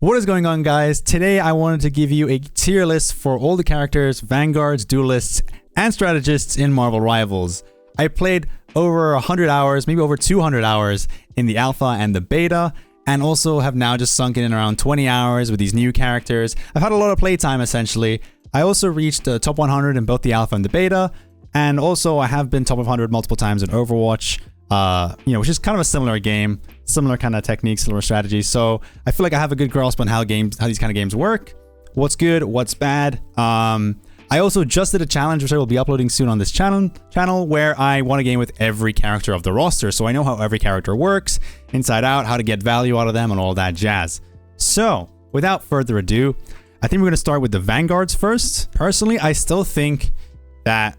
What is going on, guys? Today I wanted to give you a tier list for all the characters, vanguards, duelists, and strategists in Marvel Rivals. I played over 100 hours, maybe over 200 hours in the alpha and the beta, and also have now just sunk in around 20 hours with these new characters. I've had a lot of playtime, essentially. I also reached the top 100 in both the alpha and the beta, and also I have been top 100 multiple times in Overwatch, which is kind of a similar game, similar kind of techniques, similar strategies. So I feel like I have a good grasp on how these kind of games work, what's good, what's bad. I also just did a challenge, which I will be uploading soon on this channel, where I won a game with every character of the roster. So I know how every character works, inside out, how to get value out of them, and all that jazz. So without further ado, I think we're going to start with the vanguards first. Personally, I still think that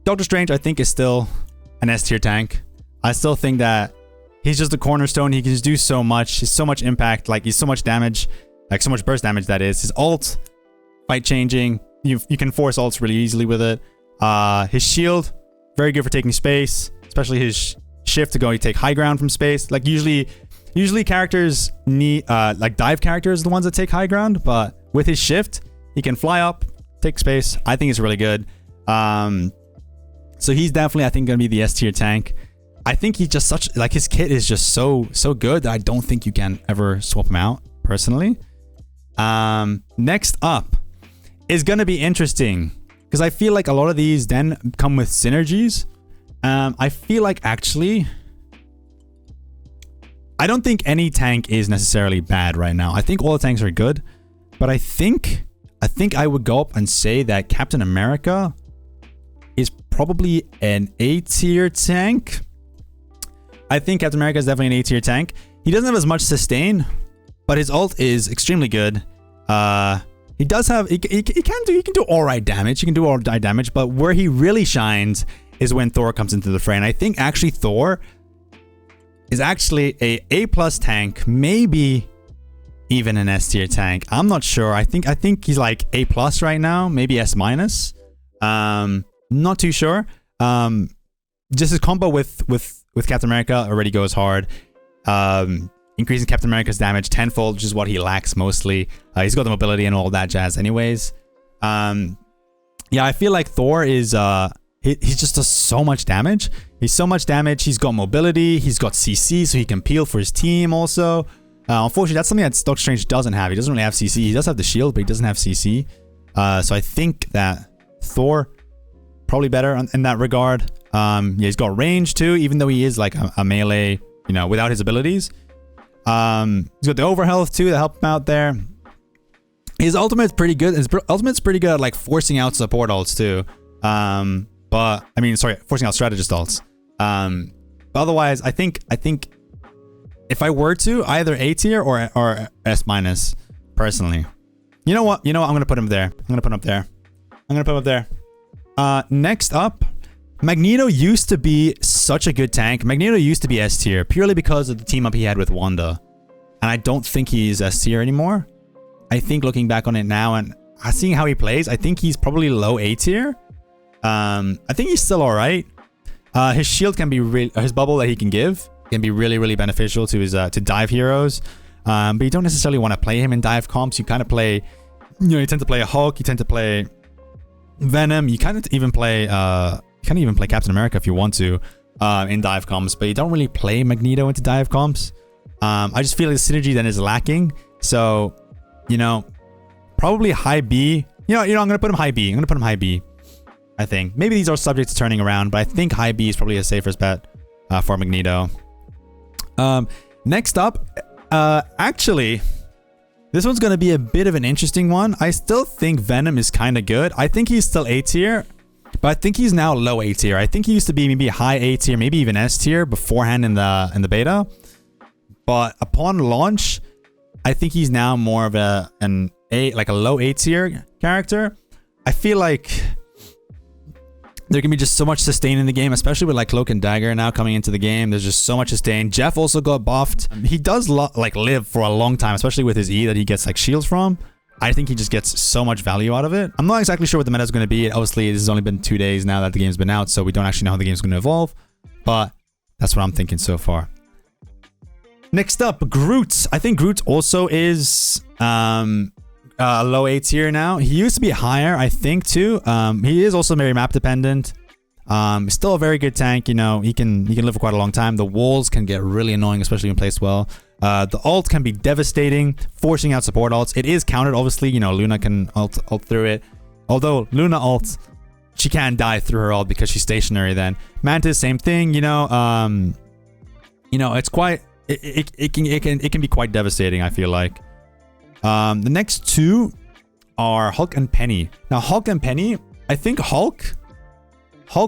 Doctor Strange, is still an S tier tank. I still think that he's just a cornerstone. He can just do so much. He's so much impact. He's so much damage. So much burst damage, that is. His ult, fight changing. You can force ults really easily with it. His shield, very good for taking space. Especially his shift to go take high ground from space. Usually characters need, dive characters are the ones that take high ground. But with his shift, he can fly up, take space. I think it's really good. So he's definitely, I think, going to be the S tier tank. I think he's just his kit is just so good that I don't think you can ever swap him out, personally. Next up is going to be interesting because I feel like a lot of these then come with synergies. I feel like actually, I don't think any tank is necessarily bad right now. I think all the tanks are good, but I think I would go up and say that Captain America is probably an A tier tank. I think Captain America is definitely an A tier tank. He doesn't have as much sustain, but his ult is extremely good. He does have he can do all right damage. He can do all right damage, but where he really shines is when Thor comes into the fray. And I think actually Thor is actually A+ tank, maybe even an S tier tank. I'm not sure. I think he's like A+ right now, maybe S-. Not too sure. Just his combo with Captain America already goes hard. Increasing Captain America's damage tenfold, which is what he lacks mostly. He's got the mobility and all that jazz anyways. I feel like Thor is he just does so much damage. He's so much damage. He's got mobility. He's got CC, so he can peel for his team also. Unfortunately, that's something that Doctor Strange doesn't have. He doesn't really have CC. He does have the shield, but he doesn't have CC. So I think that Thor probably better in that regard. He's got range too, even though he is like a melee, without his abilities. He's got the overhealth too to help him out there. His ultimate's pretty good. His ultimate's pretty good at like forcing out support ults too. Forcing out strategist ults. But otherwise, I think if I were to, either A tier or S-, personally. You know what? I'm gonna put him there. I'm gonna put him up there. Next up, Magneto used to be such a good tank. Magneto used to be S tier purely because of the team up he had with Wanda. And I don't think he's S tier anymore. I think looking back on it now and seeing how he plays, I think he's probably low A tier. I think he's still alright. His shield can be his bubble that he can give can be really, really beneficial to his to dive heroes. But you don't necessarily want to play him in dive comps. You kind of play, you tend to play a Hulk, you tend to play Venom, you kind of even play Captain America if you want to in dive comps, but you don't really play Magneto into dive comps. I just feel like the synergy then is lacking. So, probably high B. I'm gonna put him high B. I think maybe these are subject to turning around, but I think high B is probably a safest bet for Magneto. Next up, actually, this one's going to be a bit of an interesting one. I still think Venom is kind of good. I think he's still A tier, but I think he's now low A tier. I think he used to be maybe high A tier, maybe even S tier beforehand in the beta. But upon launch, I think he's now more of a low A tier character. I feel like there can be just so much sustain in the game, especially with Cloak and Dagger now coming into the game. There's just so much sustain. Jeff also got buffed. He does live for a long time, especially with his E that he gets shields from. I think he just gets so much value out of it. I'm not exactly sure what the meta is going to be. Obviously, this has only been 2 days now that the game's been out, so we don't actually know how the game's going to evolve. But that's what I'm thinking so far. Next up, Groot. I think Groot also is low A tier now. He used to be higher, I think, too. He is also very map dependent. Still a very good tank. You know, he can live for quite a long time. The walls can get really annoying, especially when placed well. The ult can be devastating, forcing out support ults. It is countered, obviously. You know, Luna can ult through it. Although Luna ults, she can die through her ult because she's stationary. Then Mantis, same thing. You know, it's quite. It can be quite devastating, I feel like. The next two are Hulk and Penny. Now, Hulk and Penny, I think Hulk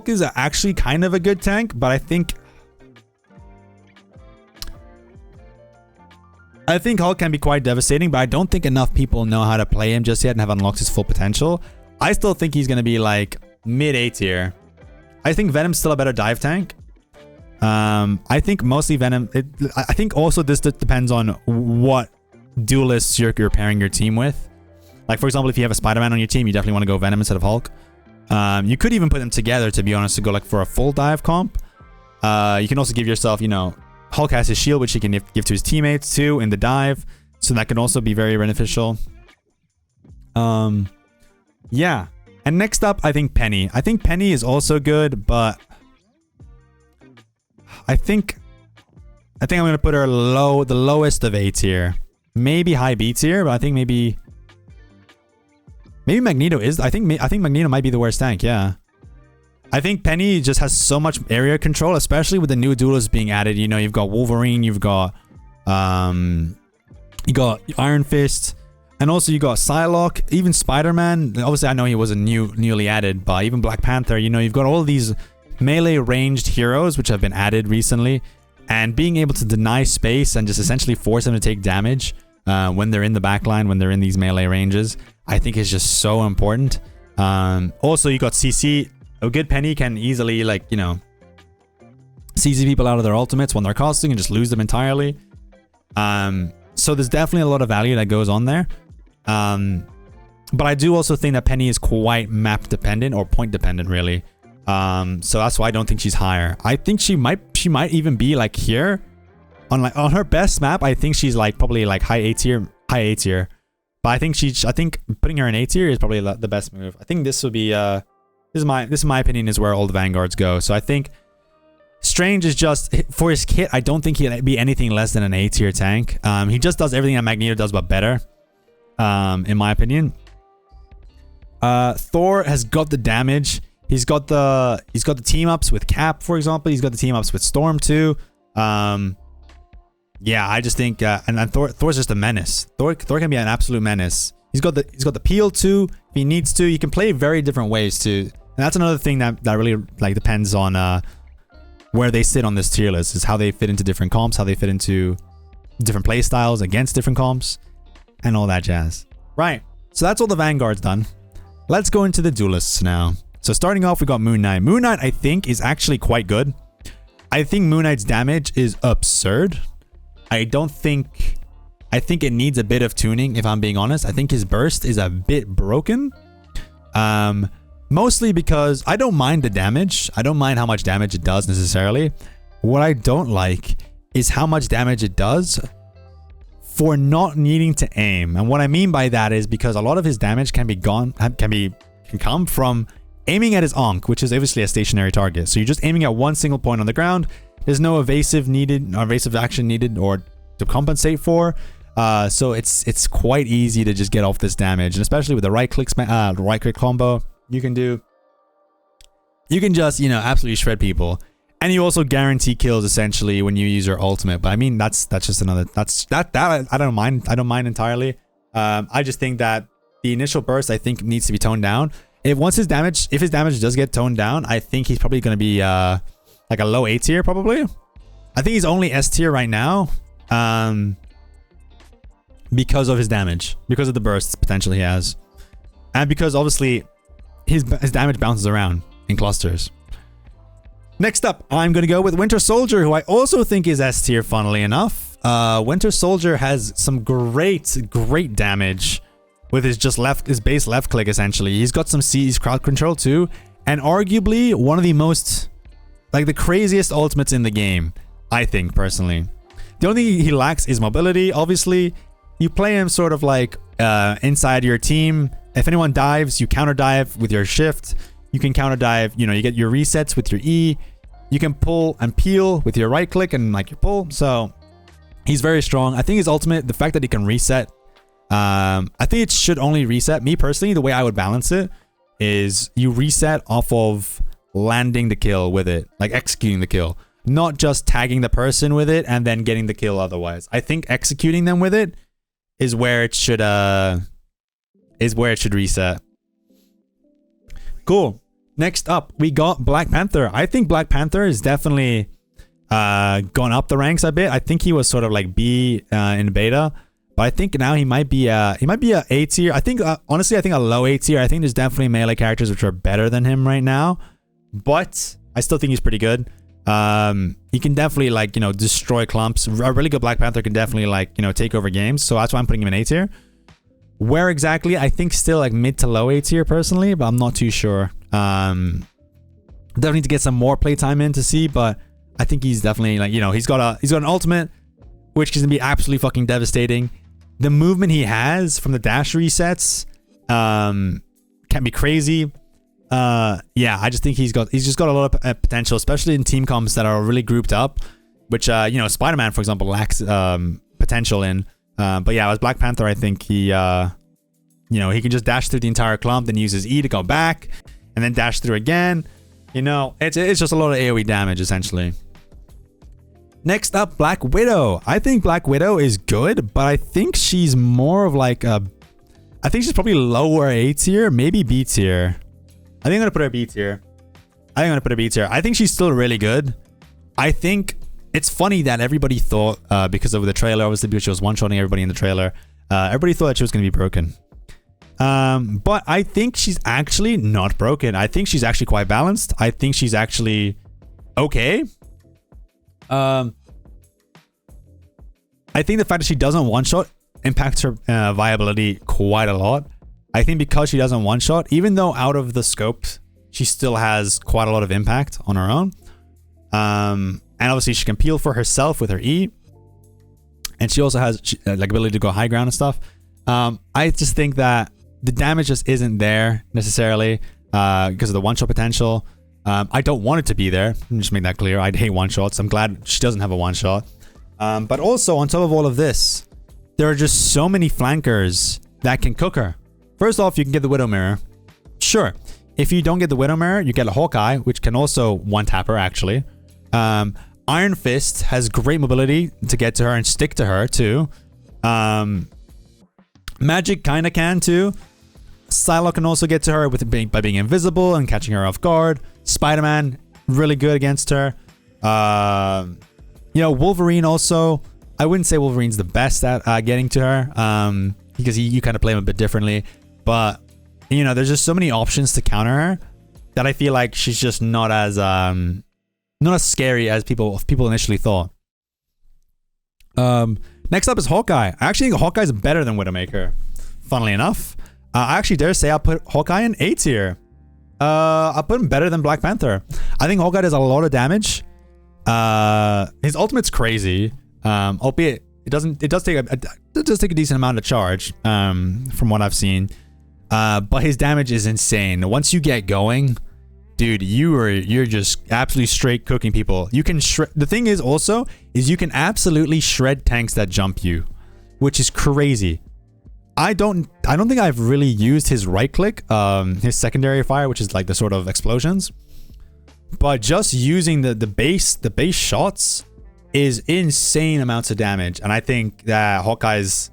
is actually kind of a good tank, but I think Hulk can be quite devastating, but I don't think enough people know how to play him just yet and have unlocked his full potential. I still think he's going to be like mid A tier. I think Venom's still a better dive tank. I think mostly Venom. I think also this depends on what duelists you're pairing your team with. Like, for example, if you have a Spider-Man on your team, you definitely want to go Venom instead of Hulk. You could even put them together, to be honest, to go like for a full dive comp. You can also give yourself, you know, Hulk has his shield, which he can give to his teammates too in the dive. So that can also be very beneficial. Yeah. And next up, I think Penny. I think Penny is also good, but I think I'm going to put her low, the lowest of A tier. Maybe high B tier, but I think maybe Magneto is. I think Magneto might be the worst tank. Yeah, I think Penny just has so much area control, especially with the new duelists being added. You know, you've got Wolverine, you've got Iron Fist, and also you got Psylocke, even Spider-Man. Obviously, I know he wasn't newly added, but even Black Panther. You know, you've got all these melee ranged heroes which have been added recently, and being able to deny space and just essentially force them to take damage when they're in the backline, when they're in these melee ranges, I think is just so important. Also, you got CC. A good Penny can easily, like, you know, CC people out of their ultimates when they're casting and just lose them entirely. So there's definitely a lot of value that goes on there. But I do also think that Penny is quite map dependent or point dependent, really. So that's why I don't think she's higher. I think she might even be like here on her best map. I think she's like probably like high A tier. But I think putting her in A tier is probably the best move. I think this would be this is my opinion, is where all the Vanguards go. So I think Strange is just, for his kit, I don't think he'd be anything less than an A tier tank. He just does everything that Magneto does, but better, in my opinion. Thor has got the damage. He's got the team ups with Cap, for example. He's got the team ups with Storm too. Yeah, I just think and Thor's just a menace. Thor can be an absolute menace. He's got the peel too. If he needs to, he can play very different ways too. And that's another thing that really like depends on where they sit on this tier list, is how they fit into different comps, how they fit into different play styles against different comps, and all that jazz. Right. So that's all the Vanguards done. Let's go into the duelists now. So starting off, we got Moon Knight. Moon Knight, I think, is actually quite good. I think Moon Knight's damage is absurd. I think it needs a bit of tuning, if I'm being honest. I think his burst is a bit broken. Mostly because I don't mind the damage. I don't mind how much damage it does necessarily. What I don't like is how much damage it does for not needing to aim. And what I mean by that is because a lot of his damage can come from aiming at his Ankh, which is obviously a stationary target. So you're just aiming at one single point on the ground. There's no evasive action needed or to compensate for. So it's quite easy to just get off this damage, and especially with the right click combo you can just, you know, absolutely shred people. And you also guarantee kills essentially when you use your ultimate. But I mean, that's just another, that I don't mind entirely. I just think that the initial burst, I think, needs to be toned down. If his damage does get toned down, I think he's probably going to be like a low A tier probably. I think he's only S tier right now, because of his damage, because of the bursts potential he has, and because obviously his damage bounces around in clusters. Next up, I'm going to go with Winter Soldier, who I also think is S tier, funnily enough. Winter Soldier has some great damage with his base left click, essentially. He's got some C's crowd control too, and arguably one of the most, like, the craziest ultimates in the game, I think, personally. The only thing he lacks is mobility. Obviously, you play him sort of like inside your team. If anyone dives, you counter dive with your shift. You can counter dive, you know, you get your resets with your E. You can pull and peel with your right click and like your pull. So he's very strong. I think his ultimate, the fact that he can reset, I think it should only reset. Me personally, the way I would balance it is you reset off of landing the kill with it, like executing the kill, not just tagging the person with it and then getting the kill otherwise. I think executing them with it is where it should reset. Cool. Next up, we got Black Panther. I think Black Panther is definitely gone up the ranks a bit. I think he was sort of like B in beta, but I think now he might be a A tier. I think honestly, I think a low A tier. I think there's definitely melee characters which are better than him right now, but I still think he's pretty good. He can definitely like, you know, destroy clumps. A really good Black Panther can definitely like, you know, take over games. So that's why I'm putting him in A tier. Where exactly? I think still like mid to low A tier personally, but I'm not too sure. Definitely need to get some more playtime in to see, but I think he's definitely like, you know, he's got an ultimate which can be absolutely fucking devastating. The movement he has from the dash resets can be crazy. Yeah, I just think he's just got a lot of potential, especially in team comps that are really grouped up, which you know, Spider-Man for example lacks potential in. But yeah, as Black Panther, I think he you know, he can just dash through the entire clump, then use his E to go back, and then dash through again. You know, it's just a lot of AoE damage essentially. Next up, Black Widow. I think Black Widow is good, but I think she's more of like a, I think she's probably lower A tier, maybe B tier. I think I'm gonna put her B tier. I think she's still really good. I think it's funny that everybody thought, because of the trailer, obviously because she was one-shotting everybody in the trailer, everybody thought that she was gonna be broken. But I think she's actually not broken. I think she's actually quite balanced. I think she's actually okay. I think the fact that she doesn't one-shot impacts her viability quite a lot. I think because she doesn't one-shot, even though out of the scope, she still has quite a lot of impact on her own. And obviously she can peel for herself with her E. And she also has like ability to go high ground and stuff. I just think that the damage just isn't there necessarily because of the one-shot potential. I don't want it to be there. Let me just make that clear. I'd hate one-shots. I'm glad she doesn't have a one-shot. But also, on top of all of this, there are just so many flankers that can cook her. First off, you can get the Widow Mirror. Sure. If you don't get the Widow Mirror, you get a Hawkeye, which can also one-tap her, actually. Iron Fist has great mobility to get to her and stick to her, too. Magic kind of can, too. Psylocke can also get to her by being invisible and catching her off guard. Spider-Man, really good against her. You know, Wolverine also. I wouldn't say Wolverine's the best at getting to her, because you kind of play him a bit differently. But, you know, there's just so many options to counter her that I feel like she's just not as scary as people initially thought. Next up is Hawkeye. I actually think Hawkeye's better than Widowmaker, funnily enough. I actually dare say I'll put Hawkeye in A tier. I'll put him better than Black Panther. I think Hawkeye does a lot of damage. His ultimate's crazy. Albeit it does take a decent amount of charge, from what I've seen. But his damage is insane. Once you get going, dude, you're just absolutely straight cooking people. You can shred. The thing is also you can absolutely shred tanks that jump you, which is crazy. I don't think I've really used his right click, his secondary fire, which is like the sort of explosions. But just using the base shots is insane amounts of damage. And I think that Hawkeye's,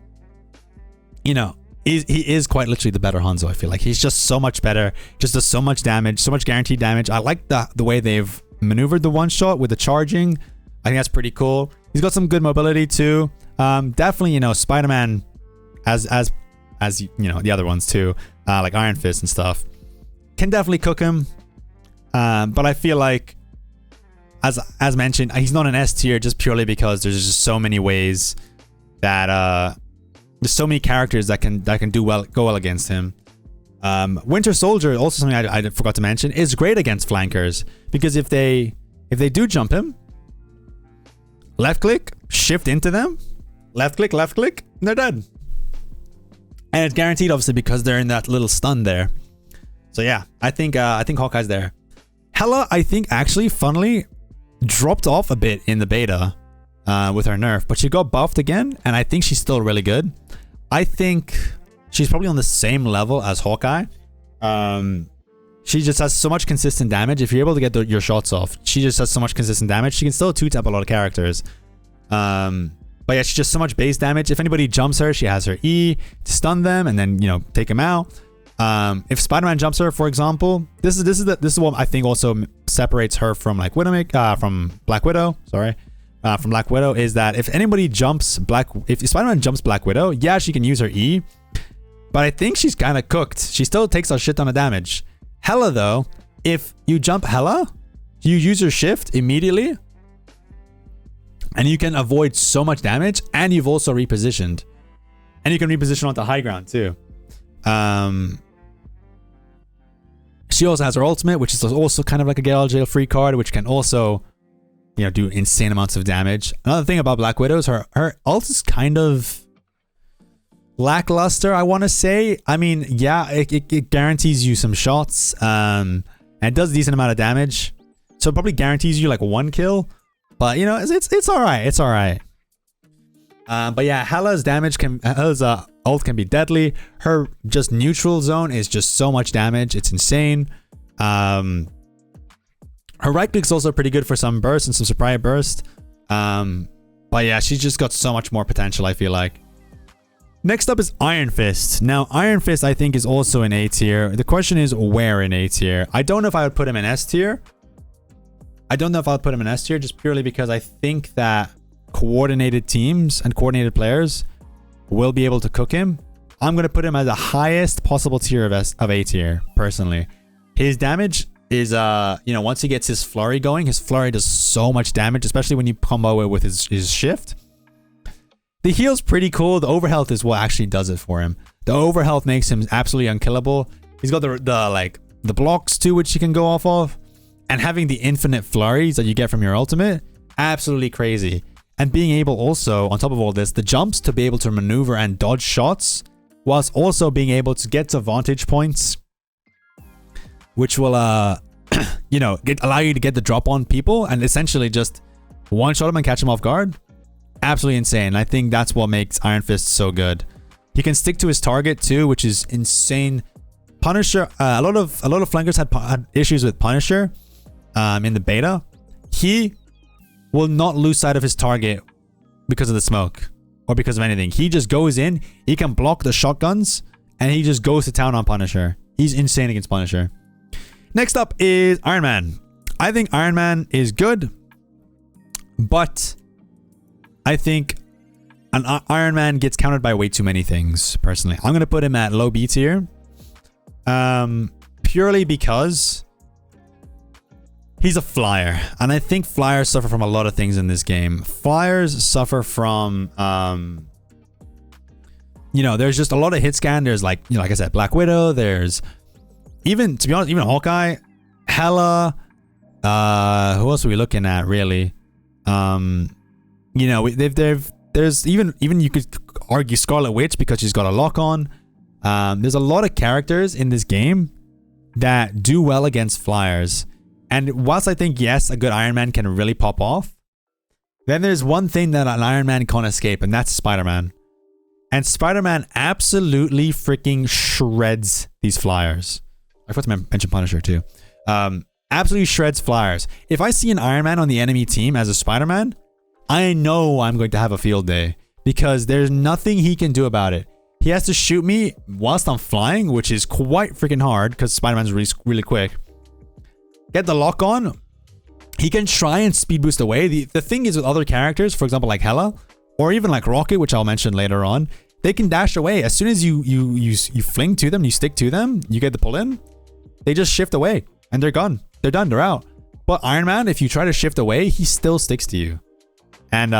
you know, he is quite literally the better Hanzo. I feel like he's just so much better, just does so much damage, so much guaranteed damage. I like the way they've maneuvered the one shot with the charging. I think that's pretty cool. He's got some good mobility too. Definitely, you know, Spider-Man as you know, the other ones too, like Iron Fist and stuff, can definitely cook him. But I feel like, as mentioned, he's not an S tier just purely because there's just so many ways that there's so many characters that can go well against him. Winter Soldier, also something I forgot to mention, is great against flankers because if they do jump him, left click, shift into them, left click, and they're dead. And it's guaranteed, obviously, because they're in that little stun there. So yeah, I think Hawkeye's there. Hela, I think actually, funnily, dropped off a bit in the beta with her nerf, but she got buffed again, and I think she's still really good. I think she's probably on the same level as Hawkeye. She just has so much consistent damage. If you're able to get your shots off, she just has so much consistent damage. She can still 2-tap a lot of characters. But yeah, she's just so much base damage. If anybody jumps her, she has her E to stun them and then, you know, take them out. If Spider-Man jumps her, for example, this is what I think also separates her from like from Black Widow. Sorry, from Black Widow is that if anybody jumps if Spider-Man jumps Black Widow, yeah, she can use her E, but I think she's kind of cooked. She still takes a shit ton of damage. Hela though, if you jump Hela, you use your shift immediately, and you can avoid so much damage, and you've also repositioned, and you can reposition onto high ground too. She also has her ultimate, which is also kind of like a get out of jail free card, which can also, you know, do insane amounts of damage. Another thing about Black Widow is her ult is kind of lackluster, I want to say. I mean, yeah, it guarantees you some shots, and it does a decent amount of damage, so it probably guarantees you like 1 kill. But you know, it's all right. It's all right. But yeah, Hela's ult can be deadly. Her just neutral zone is just so much damage. It's insane. Her right click's also pretty good for some burst and some surprise burst. But yeah, she's just got so much more potential, I feel like. Next up is Iron Fist. Now, Iron Fist, I think, is also in A tier. The question is where in A tier. I don't know if I would put him in S tier. Just purely because I think that coordinated teams and coordinated players will be able to cook him. I'm going to put him as the highest possible tier of A tier, personally. His damage is, you know, once he gets his flurry going, his flurry does so much damage, especially when you combo it with his shift. The heal's pretty cool. The overhealth is what actually does it for him. The overhealth makes him absolutely unkillable. He's got the blocks too, which you can go off of. And having the infinite flurries that you get from your ultimate, absolutely crazy. And being able also, on top of all this, the jumps to be able to maneuver and dodge shots, whilst also being able to get to vantage points, which will, you know, allow you to get the drop on people and essentially just one-shot them and catch them off guard. Absolutely insane. I think that's what makes Iron Fist so good. He can stick to his target too, which is insane. Punisher, a lot of flankers had issues with Punisher in the beta. He will not lose sight of his target because of the smoke or because of anything. He just goes in, he can block the shotguns, and he just goes to town on Punisher. He's insane against Punisher. Next up is Iron Man. I think Iron Man is good, but I think an Iron Man gets countered by way too many things, personally. I'm going to put him at low B tier. Purely because he's a flyer. And I think flyers suffer from a lot of things in this game. Flyers suffer from, you know, there's just a lot of hit scan. There's like, you know, like I said, Black Widow. There's even, to be honest, even Hawkeye, Hela. Who else are we looking at, really? You know, there's even you could argue Scarlet Witch because she's got a lock on. There's a lot of characters in this game that do well against flyers. And whilst I think, yes, a good Iron Man can really pop off, then there's one thing that an Iron Man can't escape, and that's Spider-Man. And Spider-Man absolutely freaking shreds these flyers. I forgot to mention Punisher too. Absolutely shreds flyers. If I see an Iron Man on the enemy team as a Spider-Man, I know I'm going to have a field day because there's nothing he can do about it. He has to shoot me whilst I'm flying, which is quite freaking hard because Spider-Man's really quick. Get the lock on. He can try and speed boost away. The thing is with other characters, for example, like Hela, or even like Rocket, which I'll mention later on, they can dash away. As soon as you fling to them, you stick to them, you get the pull in, they just shift away and they're gone. They're done. They're out. But Iron Man, if you try to shift away, he still sticks to you. And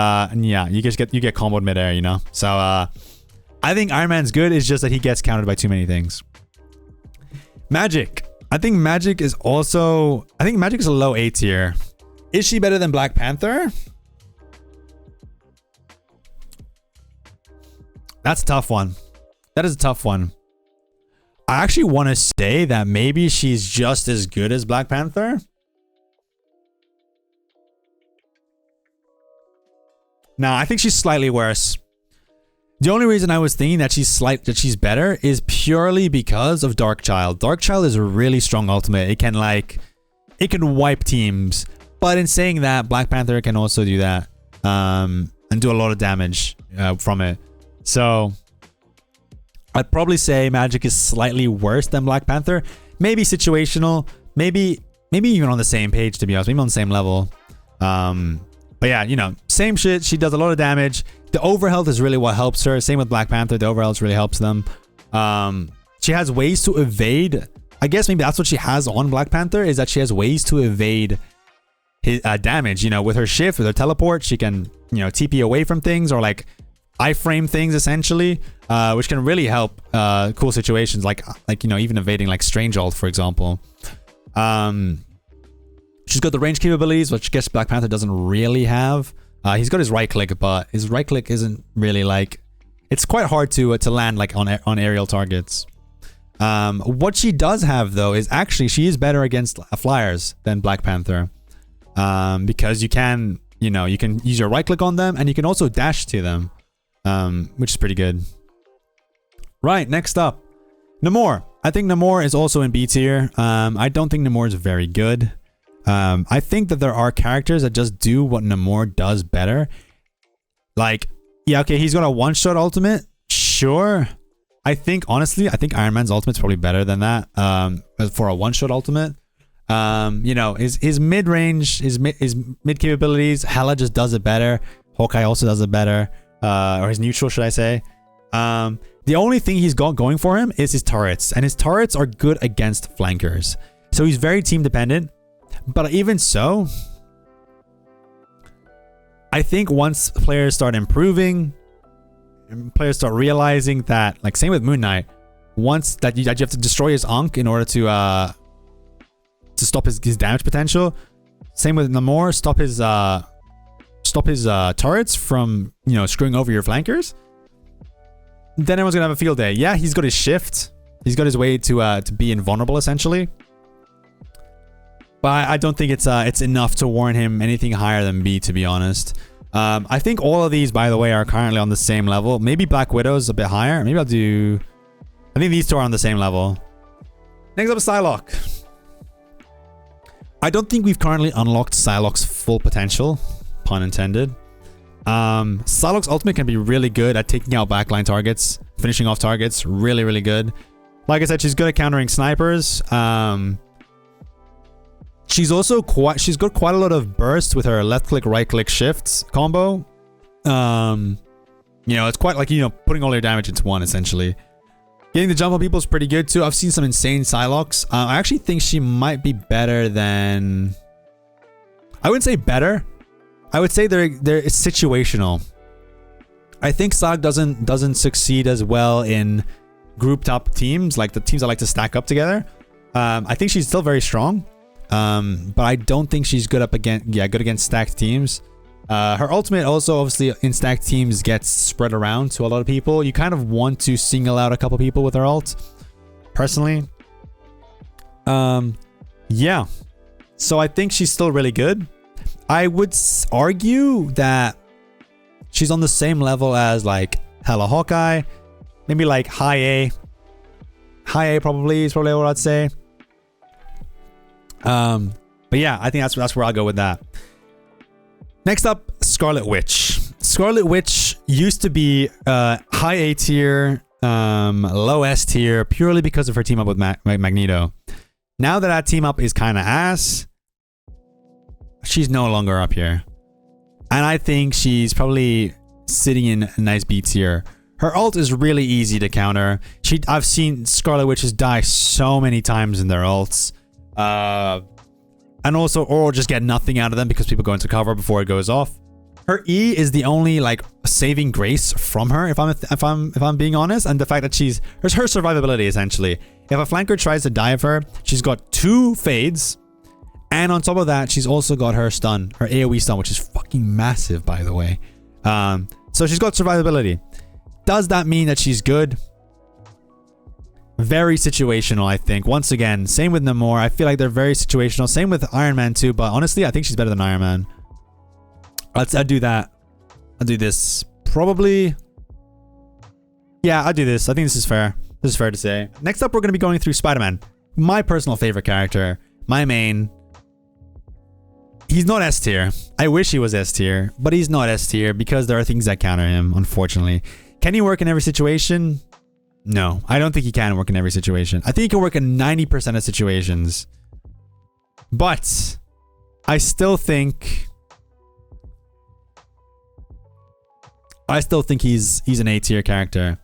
yeah, you get comboed midair, you know? So I think Iron Man's good. It's just that he gets countered by too many things. Magic. I think Magic is a low A tier. Is she better than Black Panther? That's a tough one. That is a tough one. I actually want to say that maybe she's just as good as Black Panther. Nah, I think she's slightly worse. The only reason I was thinking that she's better is purely because of Darkchild. Darkchild is a really strong ultimate. It can wipe teams. But in saying that, Black Panther can also do that. And do a lot of damage from it. So I'd probably say Magic is slightly worse than Black Panther. Maybe situational. Maybe even on the same page, to be honest. Maybe on the same level. But yeah, you know, same shit. She does a lot of damage. The overhealth is really what helps her. Same with Black Panther. The overhealth really helps them. She has ways to evade. I guess maybe that's what she has on Black Panther, is that she has ways to evade his damage. You know, with her shift, with her teleport, she can, you know, TP away from things, or like iframe things essentially, which can really help cool situations, like you know, even evading like Strange Ult, for example. She's got the range capabilities, which I guess Black Panther doesn't really have. He's got his right click, but his right click isn't really like... It's quite hard to land like on aerial targets. What she does have though is actually she is better against flyers than Black Panther, because you can use your right click on them, and you can also dash to them, which is pretty good. Right, next up, Namor. I think Namor is also in B tier. I don't think Namor is very good. I think that there are characters that just do what Namor does better. Like, yeah, okay, he's got a one-shot ultimate. Sure. Honestly, I think Iron Man's ultimate's probably better than that. For a one-shot ultimate. You know, his mid-range, his mid capabilities, Hela just does it better. Hawkeye also does it better. Or his neutral, should I say. The only thing he's got going for him is his turrets. And his turrets are good against flankers. So he's very team dependent. But even so, I think once players start improving, and players start realizing that, like same with Moon Knight, once that you have to destroy his Ankh in order to stop his damage potential. Same with Namor, stop his turrets from, you know, screwing over your flankers. Then everyone's gonna have a field day. Yeah, he's got his shift. He's got his way to be invulnerable essentially. But I don't think it's enough to warrant him anything higher than B, to be honest. I think all of these, by the way, are currently on the same level. Maybe Black Widow's a bit higher. Maybe I think these two are on the same level. Next up is Psylocke. I don't think we've currently unlocked Psylocke's full potential. Pun intended. Psylocke's ultimate can be really good at taking out backline targets, finishing off targets. Really, really good. Like I said, she's good at countering snipers. She's got quite a lot of burst with her left click, right click shifts combo. You know, it's quite like, you know, putting all your damage into one essentially. Getting the jump on people is pretty good too. I've seen some insane Psylocks. I actually think she might be better than... I wouldn't say better. I would say they're situational. I think Psylocke doesn't succeed as well in grouped up teams, like the teams that like to stack up together. I think she's still very strong. But I don't think she's good against stacked teams. Her ultimate also obviously in stacked teams gets spread around to a lot of people. You kind of want to single out a couple people with her ult, personally. Yeah. So I think she's still really good. I would argue that she's on the same level as like Hela Hawkeye. Maybe like high A. High A probably is probably what I'd say. But yeah, I think that's where I'll go with that. Next up, Scarlet Witch. Scarlet Witch used to be high A tier, low S tier, purely because of her team up with Magneto. Now that team up is kind of ass, she's no longer up here. And I think she's probably sitting in a nice B tier. Her ult is really easy to counter. I've seen Scarlet Witches die so many times in their ults. And also, or just get nothing out of them because people go into cover before it goes off. Her E is the only like saving grace from her, if I'm being honest, and the fact that her survivability essentially. If a flanker tries to dive her, she's got 2 fades, and on top of that, she's also got her stun, her AOE stun, which is fucking massive, by the way. So she's got survivability. Does that mean that she's good? Very situational, I think. Once again, same with Namor. I feel like they're very situational. Same with Iron Man too, but honestly, I think she's better than Iron Man. I'll do that. I'll do this. Probably. Yeah, I'll do this. I think this is fair. This is fair to say. Next up, we're going to be going through Spider-Man. My personal favorite character. My main. He's not S tier. I wish he was S tier, but he's not S tier because there are things that counter him, unfortunately. Can he work in every situation? No, I don't think he can work in every situation. I think he can work in 90% of situations. But I still think he's an A tier character.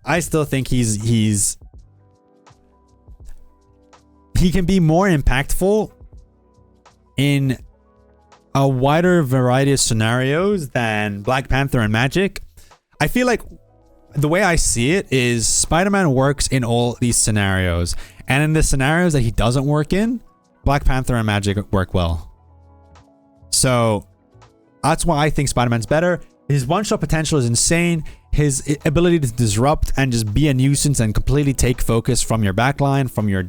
I still think he can be more impactful in a wider variety of scenarios than Black Panther and Magic. I feel like the way I see it is Spider-Man works in all these scenarios, and in the scenarios that he doesn't work in, Black Panther and Magic work well. So that's why I think Spider-Man's better. His one-shot potential is insane. His ability to disrupt and just be a nuisance and completely take focus from your backline, from your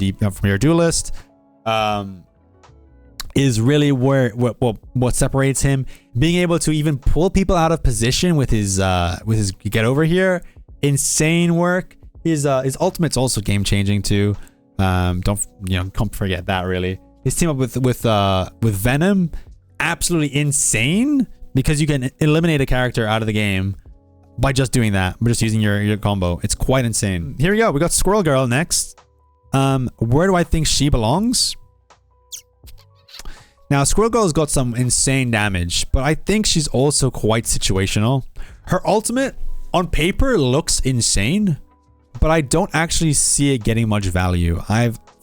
duelist, is really what separates him. Being able to even pull people out of position with his get over here, insane work. His ultimate's also game changing too. Don't forget that really. His team up with Venom, absolutely insane because you can eliminate a character out of the game by just doing that. By just using your combo. It's quite insane. Here we go. We got Squirrel Girl next. Where do I think she belongs? Now, Squirrel Girl's got some insane damage, but I think she's also quite situational. Her ultimate, on paper, looks insane, but I don't actually see it getting much value.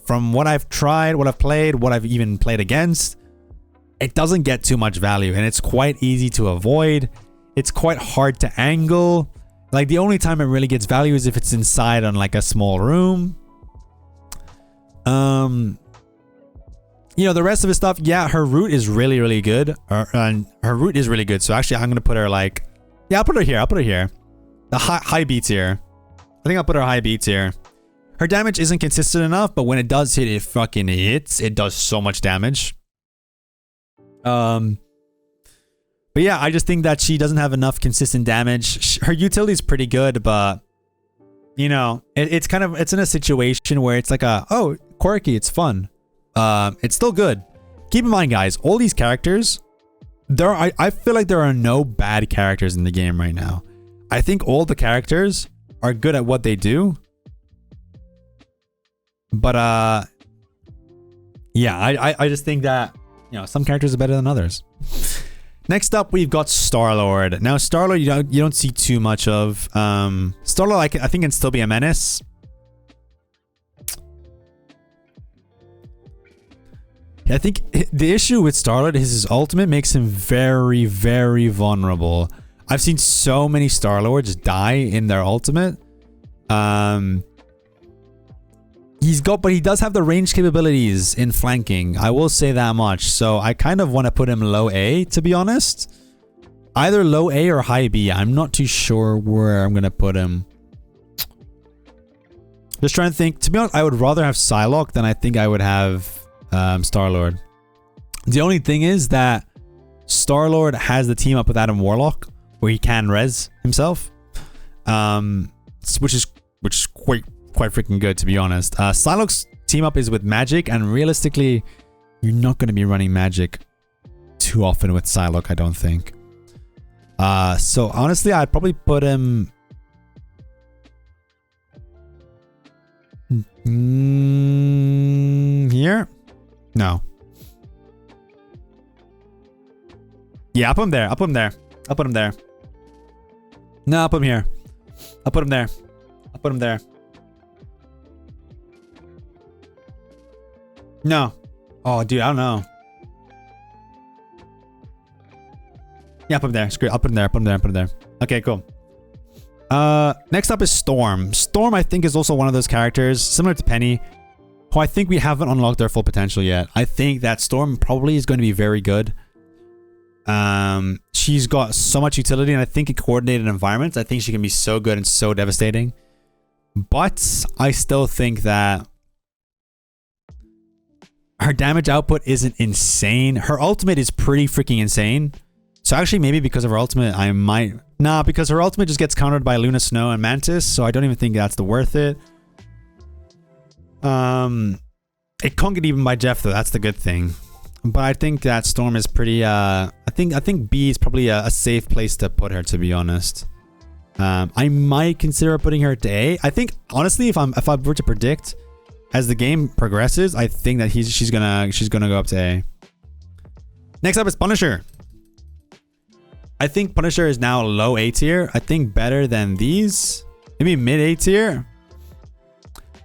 From what I've tried, what I've played, what I've even played against, it doesn't get too much value, and it's quite easy to avoid. It's quite hard to angle. Like, the only time it really gets value is if it's inside on, like, a small room. The rest of his stuff, yeah, her root is really, really good. Her root is really good. So actually, I'm going to put her like... Yeah, I'll put her here. I'll put her here. The high B tier. I think I'll put her high B tier. Her damage isn't consistent enough, but when it does hit, it fucking hits. It does so much damage. But yeah, I just think that she doesn't have enough consistent damage. Her utility is pretty good, but... it's in a situation where it's like quirky, it's fun. It's still good. Keep in mind, guys, all these characters, I feel like there are no bad characters in the game right now. I think all the characters are good at what they do. But, yeah, I just think that, some characters are better than others. Next up, we've got Star-Lord. Now, Star-Lord, you don't see too much of. Star-Lord, I think can still be a menace. I think the issue with Star-Lord is his ultimate makes him very, very vulnerable. I've seen so many Star-Lords die in their ultimate. But he does have the range capabilities in flanking. I will say that much. So I kind of want to put him low A, to be honest. Either low A or high B. I'm not too sure where I'm going to put him. Just trying to think. To be honest, I would rather have Psylocke than I think I would have Star-Lord. The only thing is that Star-Lord has the team up with Adam Warlock where he can res himself, which is quite freaking good, to be honest. Psylocke's team up is with Magic, and realistically you're not going to be running Magic too often with Psylocke, I don't think. So honestly, I'd probably put him here. No. Yeah, I'll put him there. I'll put him there. I'll put him there. No, I'll put him here. I'll put him there. I'll put him there. No. Oh, dude, I don't know. Yeah, I'll put him there. Screw it. I'll put him there. Put him there. Put him there. Okay, cool. Next up is Storm. Storm, I think, is also one of those characters, similar to Penny, who I think we haven't unlocked their full potential yet. I think that Storm probably is going to be very good. She's got so much utility, and I think in coordinated environments, I think she can be so good and so devastating. But I still think that her damage output isn't insane. Her ultimate is pretty freaking insane. So actually, maybe because of her ultimate, I might... Nah, because her ultimate just gets countered by Luna Snow and Mantis, so I don't even think that's the worth it. It can't get even by Jeff, though. That's the good thing. But I think that Storm is pretty... I think B is probably a safe place to put her, to be honest. I might consider putting her to A. I think, honestly, if I were to predict, as the game progresses, I think that she's gonna go up to A. Next up is Punisher. I think Punisher is now low A tier. I think better than these. Maybe mid A tier.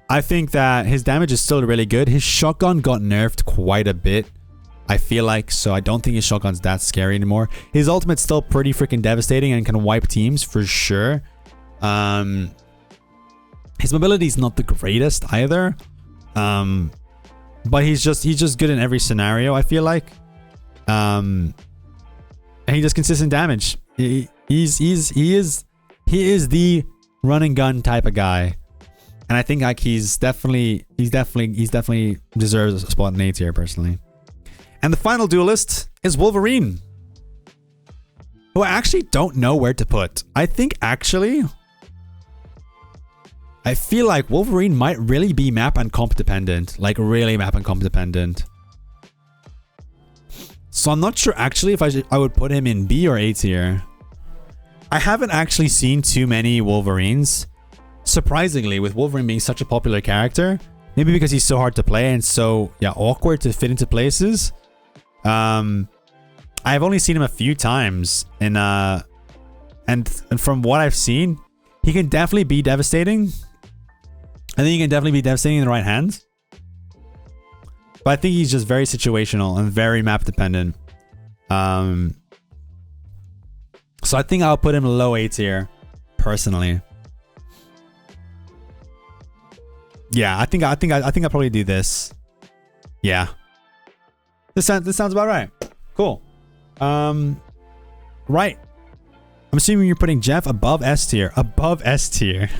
I think that his damage is still really good. His shotgun got nerfed quite a bit, I feel like, so I don't think his shotgun's that scary anymore. His ultimate's still pretty freaking devastating and can wipe teams for sure. His mobility is not the greatest either. But he's just good in every scenario, I feel like. And he does consistent damage. He is the run and gun type of guy. And I think like he's definitely deserves a spot in A tier personally. And the final duelist is Wolverine, who I actually don't know where to put. I think actually, I feel like Wolverine might really be map and comp dependent, like really map and comp dependent. So I'm not sure actually if I would put him in B or A tier. I haven't actually seen too many Wolverines. Surprisingly, with Wolverine being such a popular character, maybe because he's so hard to play and so awkward to fit into places. I've only seen him a few times, and from what I've seen, he can definitely be devastating. I think he can definitely be devastating in the right hands. But I think he's just very situational and very map dependent. So I think I'll put him low A tier, personally. Yeah, I think I'll probably do this. Yeah. This sounds about right. Cool. Right. I'm assuming you're putting Jeff above S tier. Above S tier.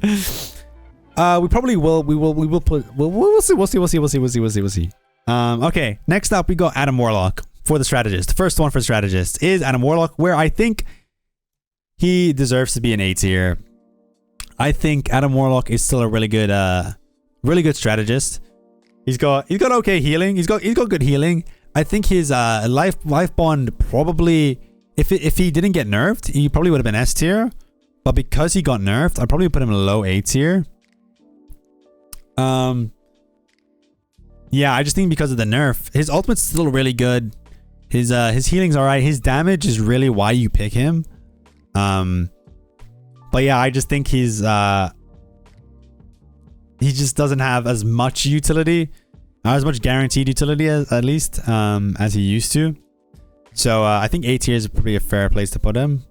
We probably will. We'll put. We'll see. Okay. Next up, we got Adam Warlock for the strategist. The first one for strategist is Adam Warlock, where I think he deserves to be an A tier. I think Adam Warlock is still a really good strategist. He's got okay healing. He's got good healing. I think his life bond probably, if he didn't get nerfed, he probably would have been S tier. But because he got nerfed, I'd probably put him low A tier. Yeah, I just think because of the nerf, his ultimate's still really good. His healing's alright. His damage is really why you pick him. But yeah, I just think he just doesn't have as much utility, not as much guaranteed utility at least, as he used to. So I think A tier is probably a fair place to put him.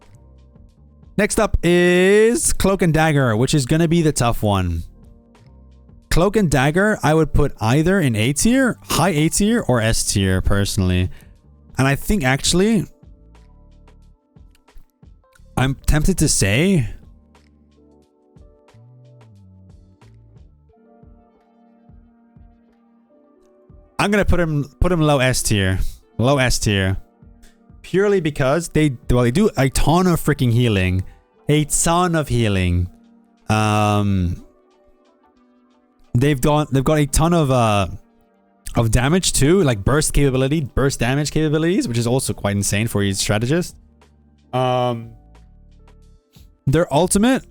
Next up is Cloak and Dagger, which is gonna be the tough one. Cloak and Dagger, I would put either in A tier, high A tier, or S tier personally. And I think actually, I'm tempted to say, I'm gonna put him low S tier. Low S tier. Purely because they do a ton of freaking healing. A ton of healing. They've got a ton of damage too, like burst damage capabilities, which is also quite insane for each strategist. Their ultimate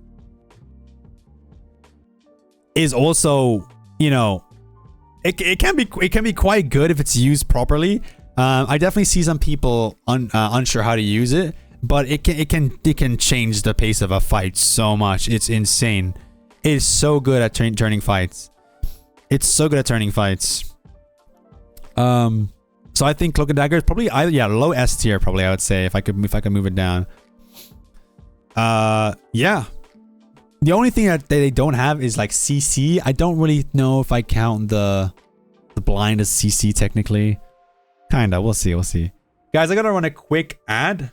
is also, it can be quite good if it's used properly. I definitely see some people unsure how to use it, but it can change the pace of a fight so much. It's insane. It is so good at turning fights. It's so good at turning fights. So I think Cloak and Dagger is probably low S tier probably, I would say, if I could move it down. Yeah. The only thing that they don't have is like CC. I don't really know if I count the blind as CC technically. Kinda. We'll see. Guys, I gotta run a quick ad.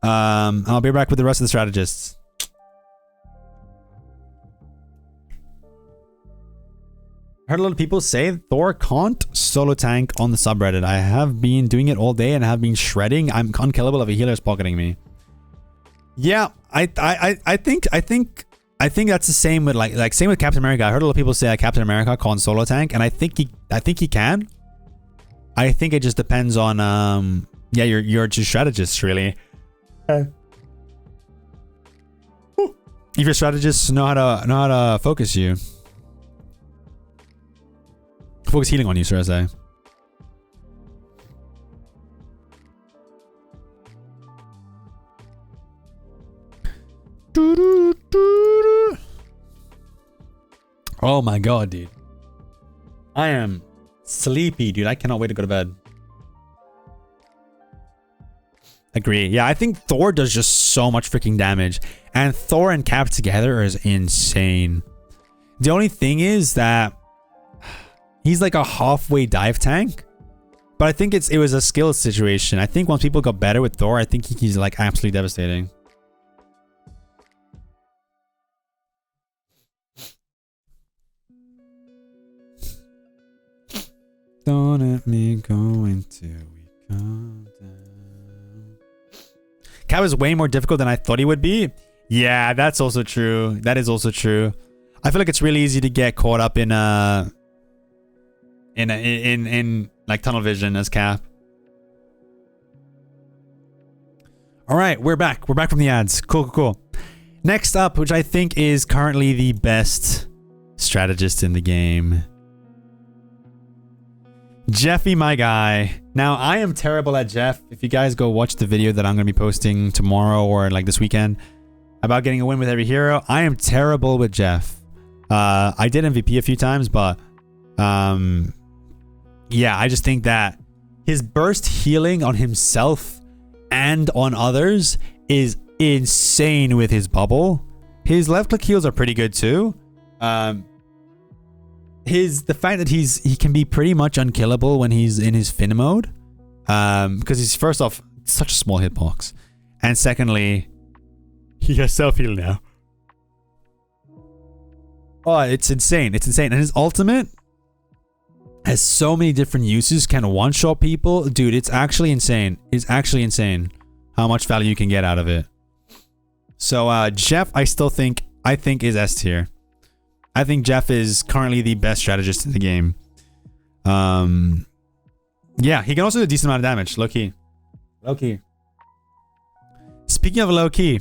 I'll be back with the rest of the strategists. I heard a lot of people say Thor can't solo tank on the subreddit. I have been doing it all day and have been shredding. I'm unkillable if a healer is pocketing me. Yeah, I think that's the same with like same with Captain America. I heard a lot of people say that Captain America can't solo tank, and I think he can. I think it just depends on yeah, you're just strategists really. If your strategists know how to focus you. Focus healing on you, sir, I say. Oh my god, dude. I am sleepy, dude. I cannot wait to go to bed. Agree. Yeah, I think Thor does just so much freaking damage. And Thor and Cap together is insane. The only thing is that he's like a halfway dive tank. But I think it was a skill situation. I think once people got better with Thor, I think he's like absolutely devastating. Don't let me go until we come down. Cap is way more difficult than I thought he would be. Yeah, that's also true. That is also true. I feel like it's really easy to get caught up in like tunnel vision as Cap. All right, we're back. We're back from the ads. Cool. Next up, which I think is currently the best strategist in the game. Jeffy, my guy. Now, I am terrible at Jeff. If you guys go watch the video that I'm going to be posting tomorrow or like this weekend about getting a win with every hero, I am terrible with Jeff. I did MVP a few times, but yeah, I just think that his burst healing on himself and on others is insane with his bubble. His left click heals are pretty good too. The fact that he can be pretty much unkillable when he's in his Finn mode, because he's first off such a small hitbox, and secondly, he has self heal now. Oh, it's insane! It's insane, and his ultimate has so many different uses. Can one shot people, dude. It's actually insane. It's actually insane how much value you can get out of it. So Jeff, I think is S tier. I think Jeff is currently the best strategist in the game. Yeah, he can also do a decent amount of damage. Low key. Speaking of low key,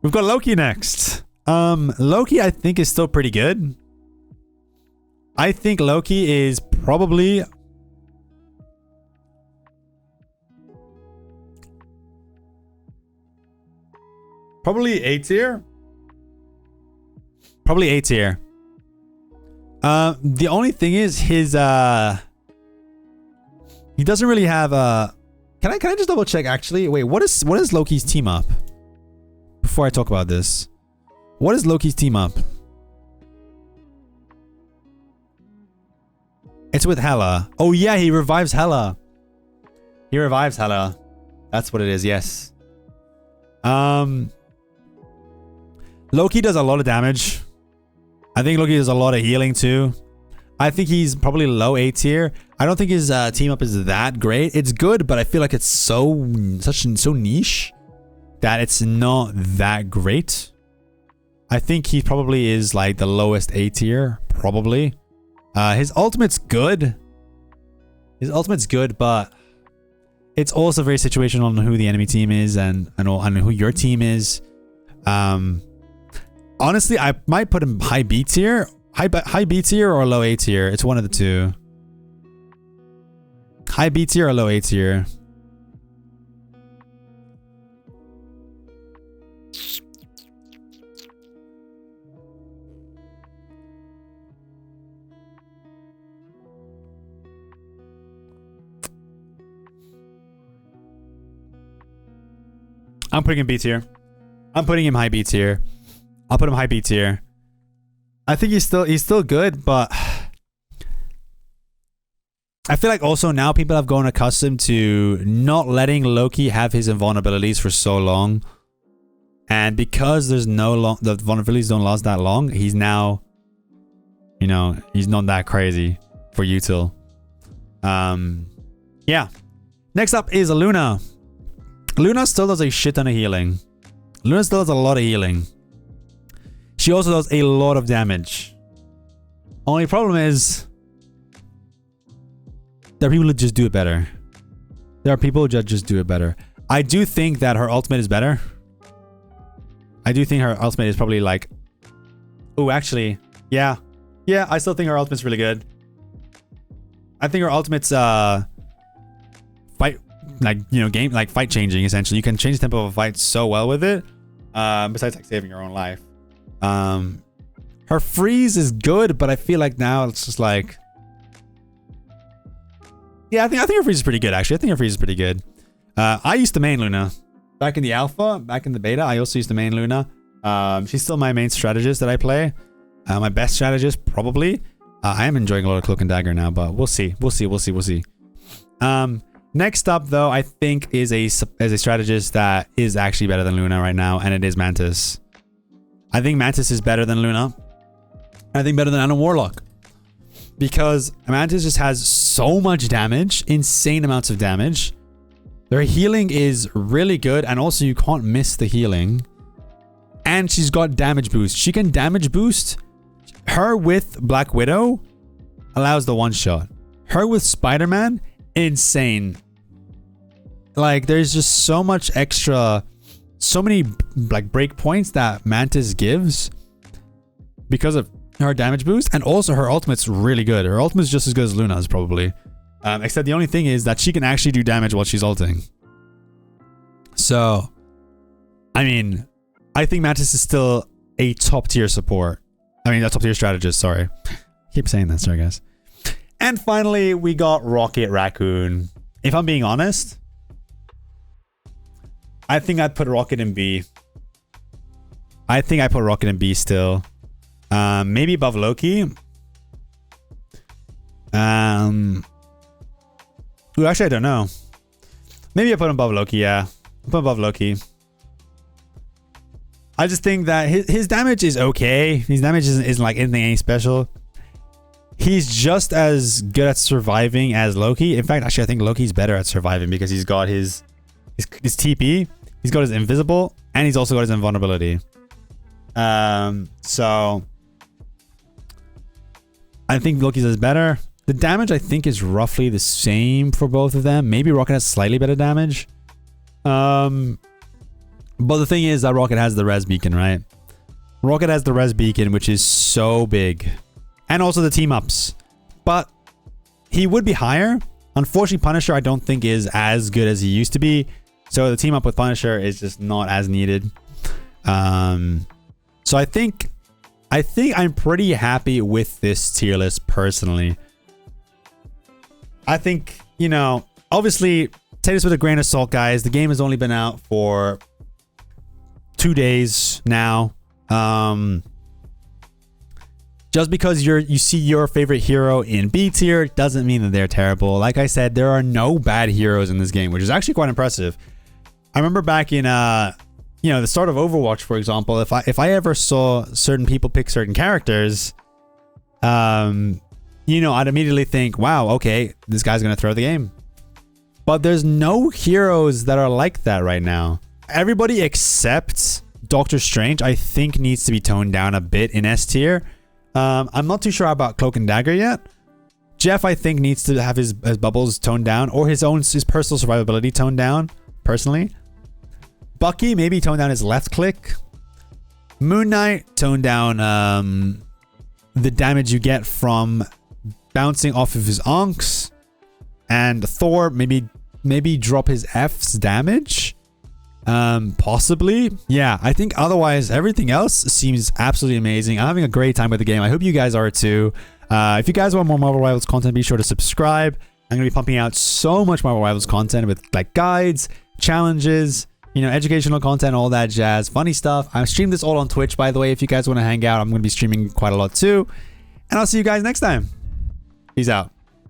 we've got Loki next. Loki I think is still pretty good. I think Loki is probably A tier. Probably A tier. The only thing is his he doesn't really have can I just double check actually? Wait, what is Loki's team up? Before I talk about this. What is Loki's team up? It's with Hela. Oh yeah, he revives Hela. That's what it is, yes. Loki does a lot of damage. I think Loki does a lot of healing too. I think he's probably low A tier. I don't think his team up is that great. It's good, but I feel like it's so niche that it's not that great. I think he probably is like the lowest A tier, probably. His ultimate's good. But it's also very situational on who the enemy team is and who your team is. Honestly, I might put him high B tier. High B tier or low A tier. It's one of the two. High B tier or low A tier. I'm putting him B tier. I'm putting him high B tier. I'll put him high B tier. I think he's still good, but I feel like also now people have grown accustomed to not letting Loki have his invulnerabilities for so long. And because there's the vulnerabilities don't last that long, he's now, you know, he's not that crazy for util. Yeah. Next up is Luna. Luna still does a shit ton of healing. Luna still does a lot of healing. She also does a lot of damage. Only problem is there are people who just do it better. There are people who just do it better. I do think that her ultimate is better. I do think her ultimate is probably like... Oh, actually, yeah. Yeah, I still think her ultimate's really good. I think her ultimate's fight, like, you know, game, like fight changing, essentially. You can change the tempo of a fight so well with it. Besides like saving your own life. Her freeze is good, but I feel like now it's just like... Yeah, I think her freeze is pretty good, actually. I think her freeze is pretty good. I used to main Luna. Back in the alpha, back in the beta, I also used to main Luna. She's still my main strategist that I play. My best strategist, probably. I am enjoying a lot of Cloak and Dagger now, but we'll see. We'll see. Next up, though, I think is a strategist that is actually better than Luna right now, and it is Mantis. I think Mantis is better than Luna. I think better than Ana Warlock. Because Mantis just has so much damage, insane amounts of damage. Their healing is really good, and also you can't miss the healing. And she's got damage boost. She can damage boost. Her with Black Widow allows the one shot. Her with Spider-Man, insane. Like, there's just so much extra, so many like break points that Mantis gives because of her damage boost, and also her ultimate's really good. Her ultimate's just as good as Luna's probably. Except the only thing is that she can actually do damage while she's ulting. So, I mean, I think Mantis is still a top tier support. I mean, a top tier strategist, sorry. Keep saying that, sorry guys. And finally, we got Rocket Raccoon. If I'm being honest, I think I'd put Rocket in B. I think I put Rocket in B still. Maybe above Loki. Ooh, actually, I don't know. Maybe I put him above Loki, yeah. I put him above Loki. I just think that his damage is okay. His damage isn't like anything special. He's just as good at surviving as Loki. In fact, actually, I think Loki's better at surviving because he's got his TP, he's got his invisible, and he's also got his invulnerability. So I think Loki's is better. The damage, I think, is roughly the same for both of them. Maybe Rocket has slightly better damage. But the thing is that Rocket has the res beacon, right? Rocket has the res beacon, which is so big. And also the team ups. But he would be higher. Unfortunately, Punisher I don't think is as good as he used to be. So the team up with Punisher is just not as needed. So I think I'm pretty happy with this tier list personally. I think, you know, obviously take this with a grain of salt, guys. The game has only been out for 2 days now. Just because you see your favorite hero in B tier doesn't mean that they're terrible. Like I said, there are no bad heroes in this game, which is actually quite impressive. I remember back in you know, the start of Overwatch, for example, if I ever saw certain people pick certain characters, you know, I'd immediately think, wow, okay, this guy's gonna throw the game. But there's no heroes that are like that right now. Everybody except Doctor Strange, I think, needs to be toned down a bit in S tier. I'm not too sure about Cloak and Dagger yet. Jeff, I think, needs to have his bubbles toned down, or his personal survivability toned down, personally. Bucky, maybe tone down his left click. Moon Knight, tone down the damage you get from bouncing off of his onks. And Thor, maybe drop his F's damage. Possibly. Yeah, I think otherwise everything else seems absolutely amazing. I'm having a great time with the game. I hope you guys are too. If you guys want more Marvel Rivals content, be sure to subscribe. I'm going to be pumping out so much Marvel Rivals content with like guides, challenges, you know, educational content, all that jazz, funny stuff. I stream this all on Twitch, by the way. If you guys want to hang out, I'm going to be streaming quite a lot too. And I'll see you guys next time. Peace out.